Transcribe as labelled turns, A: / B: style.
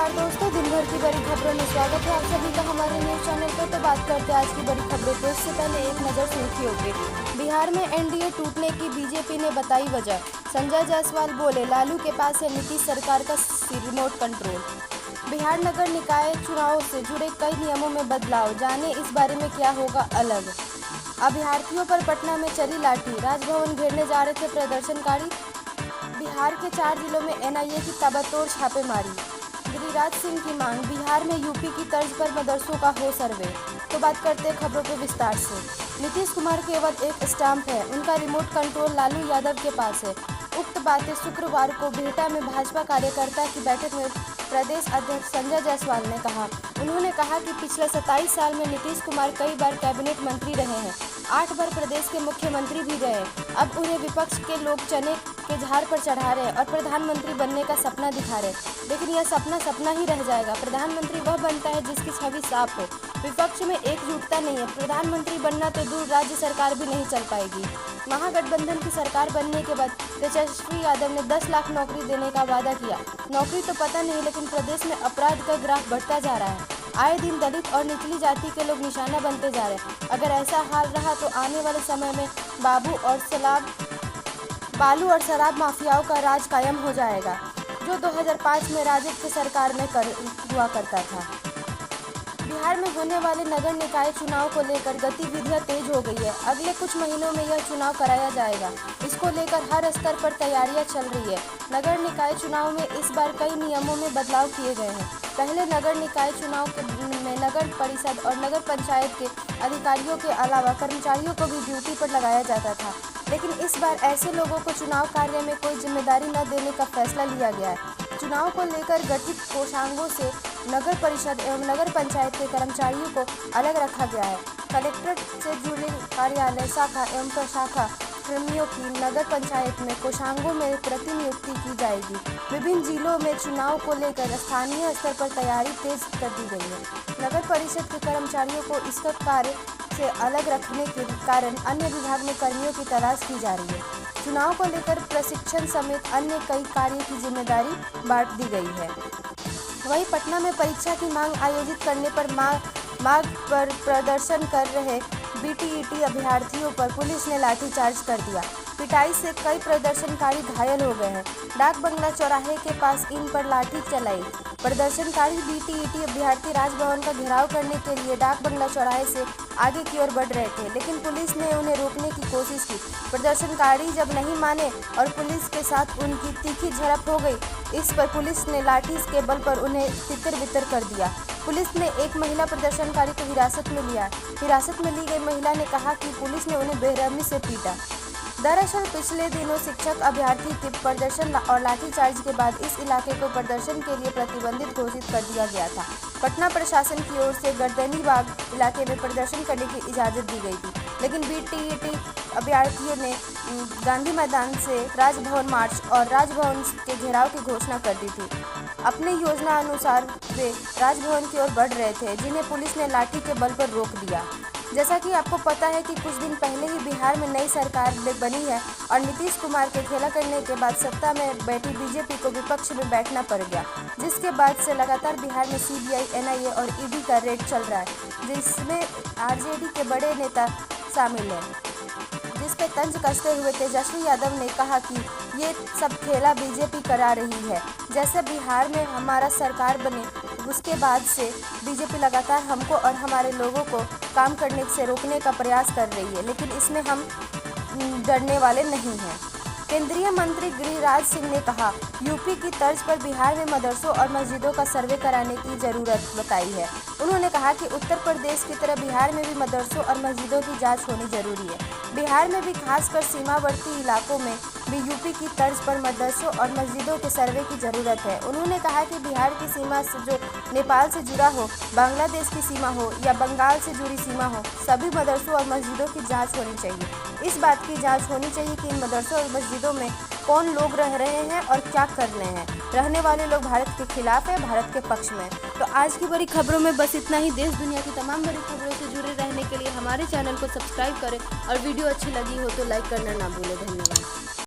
A: नमस्कार दोस्तों, दिन भर की बड़ी खबरों में स्वागत है आप सभी का हमारे न्यूज चैनल पर। तो बात करते हैं आज की बड़ी खबरों पर। इससे पहले एक नज़र सुर्खियों पे। बिहार में एनडीए टूटने की बीजेपी ने बताई वजह। संजय जायसवाल बोले, लालू के पास है नीतीश सरकार का रिमोट कंट्रोल। बिहार नगर निकाय चुनाव से जुड़े कई नियमों में बदलाव, जाने इस बारे में क्या होगा अलग। अभ्यर्थियों पर पटना में चली लाठी, राजभवन घेरने जा रहे थे प्रदर्शनकारी। बिहार के 4 जिलों में एनआईए की ताबड़तोड़ छापेमारी। गिरिराज सिंह की मांग, बिहार में यूपी की तर्ज पर मदरसों का हो सर्वे। तो बात करते हैं खबरों पर विस्तार से। नीतीश कुमार केवल एक स्टैंप है, उनका रिमोट कंट्रोल लालू यादव के पास है। उक्त बातें शुक्रवार को बिहटा में भाजपा कार्यकर्ता की बैठक में प्रदेश अध्यक्ष संजय जायसवाल ने कहा। उन्होंने कहा कि पिछले 27 साल में नीतीश कुमार कई बार कैबिनेट मंत्री रहे हैं, 8 बार प्रदेश के मुख्यमंत्री भी रहे। अब उन्हें विपक्ष के लोग चने के झाड़ पर चढ़ा रहे और प्रधानमंत्री बनने का सपना दिखा रहे, लेकिन यह सपना सपना ही रह जाएगा। प्रधानमंत्री वह बनता है जिसकी छवि साफ हो। विपक्ष में एकजुटता नहीं है, प्रधानमंत्री बनना तो दूर, राज्य सरकार भी नहीं चल पाएगी। महागठबंधन की सरकार बनने के बाद तेजस्वी यादव ने 10 लाख नौकरी देने का वादा किया। नौकरी तो पता नहीं, लेकिन प्रदेश में अपराध का ग्राफ बढ़ता जा रहा है। आए दिन दलित और निचली जाति के लोग निशाना बनते जा रहे हैं। अगर ऐसा हाल रहा तो आने वाले समय में बालू और शराब माफियाओं का राज कायम हो जाएगा, जो 2005 में राजद की सरकार में हुआ करता था। बिहार में होने वाले नगर निकाय चुनाव को लेकर गतिविधियां तेज हो गई है। अगले कुछ महीनों में यह चुनाव कराया जाएगा। इसको लेकर हर स्तर पर तैयारियां चल रही है। नगर निकाय चुनाव में इस बार कई नियमों में बदलाव किए गए हैं। पहले नगर निकाय चुनाव में नगर परिषद और नगर पंचायत के अधिकारियों के अलावा कर्मचारियों को भी ड्यूटी पर लगाया जाता था, लेकिन इस बार ऐसे लोगों को चुनाव कार्य में कोई जिम्मेदारी न देने का फैसला लिया गया है। चुनाव को लेकर गठित कोषांगों से नगर परिषद एवं नगर पंचायत के कर्मचारियों को अलग रखा गया है। कलेक्ट्रेट से जुड़े कार्यालय, शाखा एवं प्रशाखा कर्मियों की नगर पंचायत में कोषांगों में प्रतिनियुक्ति की जाएगी। विभिन्न जिलों में चुनाव को लेकर स्थानीय स्तर पर तैयारी तेज कर दी गई है। नगर परिषद के कर्मचारियों को इसका कार्य से अलग रखने के कारण अन्य विभाग में कर्मियों की तलाश की जा रही है। चुनाव को लेकर प्रशिक्षण समेत अन्य कई कार्य की जिम्मेदारी बांट दी गई है। वहीं पटना में परीक्षा की मांग आयोजित करने पर मांग पर प्रदर्शन कर रहे बीटीईटी अभ्यर्थियों पर पुलिस ने लाठीचार्ज कर दिया। पिटाई से कई प्रदर्शनकारी घायल हो गए हैं। डाक बंगला चौराहे के पास इन पर लाठी चलाई। प्रदर्शनकारी बीटीईटी अभ्यर्थी राजभवन का घेराव करने के लिए डाक बंगला चौराहे से आगे की ओर बढ़ रहे थे, लेकिन पुलिस ने उन्हें रोकने की कोशिश की। प्रदर्शनकारी जब नहीं माने और पुलिस के साथ उनकी तीखी झड़प हो गई, इस पर पुलिस ने लाठी के बल पर उन्हें तितर-बितर कर दिया। पुलिस ने एक महिला प्रदर्शनकारी को हिरासत में लिया। हिरासत में ली गई महिला ने कहा कि पुलिस ने उन्हें बेरहमी से पीटा। दरअसल पिछले दिनों शिक्षक अभ्यर्थी के प्रदर्शन और लाठीचार्ज के बाद इस इलाके को प्रदर्शन के लिए प्रतिबंधित घोषित कर दिया गया था। पटना प्रशासन की ओर से गर्दनी बाग इलाके में प्रदर्शन करने की इजाज़त दी गई थी, लेकिन बीटीईटी अभ्यर्थियों ने गांधी मैदान से राजभवन मार्च और राजभवन के घेराव की घोषणा कर दी थी। अपने योजना अनुसार वे राजभवन की ओर बढ़ रहे थे, जिन्हें पुलिस ने लाठी के बल पर रोक दिया। जैसा कि आपको पता है कि कुछ दिन पहले ही बिहार में नई सरकार बनी है और नीतीश कुमार के खेला करने के बाद सत्ता में बैठी बीजेपी को विपक्ष में बैठना पड़ गया, जिसके बाद से लगातार बिहार में सीबीआई, एनआईए और ईडी का रेड चल रहा है, जिसमें आरजेडी के बड़े नेता शामिल हैं। जिस पे तंज कसते हुए तेजस्वी यादव ने कहा कि ये सब खेला बीजेपी करा रही है। जैसे बिहार में हमारा सरकार बने उसके बाद से बीजेपी लगातार हमको और हमारे लोगों को काम करने से रोकने का प्रयास कर रही है, लेकिन इसमें हम डरने वाले नहीं हैं। केंद्रीय मंत्री गिरिराज सिंह ने कहा, यूपी की तर्ज पर बिहार में मदरसों और मस्जिदों का सर्वे कराने की ज़रूरत बताई है। उन्होंने कहा कि उत्तर प्रदेश की तरह बिहार में भी मदरसों और मस्जिदों की जांच होनी जरूरी है। बिहार में भी खासकर सीमावर्ती इलाकों में भी यूपी की तर्ज पर मदरसों और मस्जिदों के सर्वे की ज़रूरत है। उन्होंने कहा कि बिहार की सीमा से जो नेपाल से जुड़ा हो, बांग्लादेश की सीमा हो या बंगाल से जुड़ी सीमा हो, सभी मदरसों और मस्जिदों की जाँच होनी चाहिए। इस बात की जाँच होनी चाहिए कि इन मदरसों और मस्जिदों में कौन लोग रह रहे हैं और क्या कर रहे हैं। रहने वाले लोग भारत के खिलाफ है, भारत के पक्ष में। तो आज की बड़ी खबरों में बस इतना ही। देश दुनिया की तमाम बड़ी खबरों से जुड़े रहने के लिए हमारे चैनल को सब्सक्राइब करें और वीडियो अच्छी लगी हो तो लाइक करना ना भूलें। धन्यवाद।